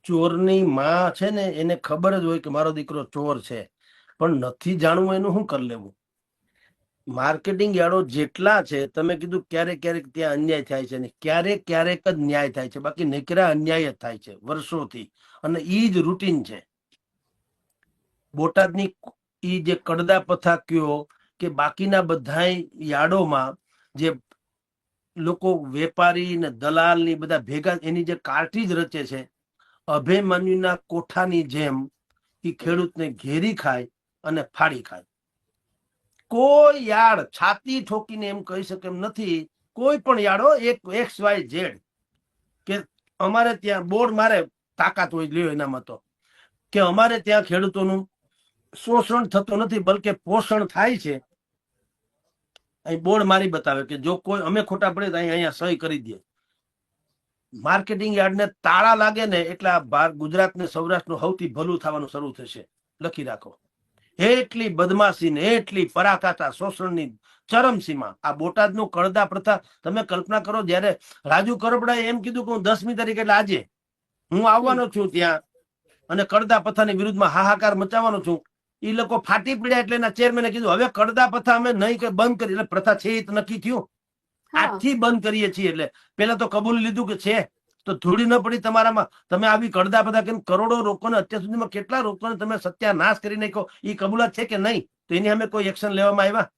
ચોરની માં છે ને એને ખબર જ હોય કે મારો દીકરો ચોર છે, પણ નથી જાણવું એનું શું કરી લેવું. માર્કેટિંગ યાર્ડો જેટલા છે, તમે કીધું ક્યારેક ક્યારેક ત્યાં અન્યાય થાય છે ને ક્યારેક ક્યારેક જ ન્યાય થાય છે, બાકી નીકળ્યા અન્યાય જ થાય છે વર્ષોથી, અને ઈ જ રૂટીન છે. બોટાદની ઈ જે કડદા પથા કયો કે બાકીના બધા યાર્ડોમાં જે લોકો વેપારી ને દલાલ ની બધા ભેગા એની જે કાર્ટીજ રચે છે, અભિમન્યુના કોઠાની જેમ એ ખેડૂતને ઘેરી ખાય અને ફાડી ખાય. કોઈ યાર્ડ છાતી ઠોકીને એમ કહી શકે એમ નથી, કોઈ પણ યાર્ડો એક્સ વાય ઝેડ કે અમારે ત્યાં બોર્ડ મારે તાકાત હોય લ્યો એનામાં તો, કે અમારે ત્યાં ખેડૂતોનું શોષણ થતું નથી બલકે પોષણ થાય છે. અહીં બોર્ડ મારી બતાવે કે જો કોઈ અમે ખોટા પડે તો અહીંયા સહી કરી દે. માર્કેટિંગ યાર્ડને તાળા લાગે ને એટલે આ ગુજરાત ને સૌરાષ્ટ્રનું સૌથી ભલું થવાનું શરૂ થશે. લખી રાખો. એટલી બદમાશી ને એટલી પરાકાષ્ઠા શોષણની ચરમસીમા. આ બોટાદનું કડદા પ્રથા તમે કલ્પના કરો, જયારે રાજુ કરપડાએ એમ કીધું કે હું 10મી તારીખ એટલે આજે હું આવવાનો છું ત્યાં અને કડદા પ્રથાની વિરુદ્ધમાં હાહાકાર મચાવવાનો છું, એ લોકો ફાટી પડ્યા એટલે એના ચેરમેને કીધું હવે કડદા પ્રથા અમે નહીં કે બંધ કરી. એટલે પ્રથા છે એ નક્કી થયું, આજથી બંધ કરીએ છીએ. એટલે પેલા તો કબૂલ લીધું કે છે, તો ધૂળી ન પડી તમારામાં. તમે આવી કડદા પ્રથા કેમ કરોડો લોકોને અત્યાર સુધીમાં કેટલા લોકોને તમે સત્યાનાશ કરી નાખો, એ કબૂલાત છે કે નહીં? તો એની અમે કોઈ એક્શન લેવામાં આવ્યા?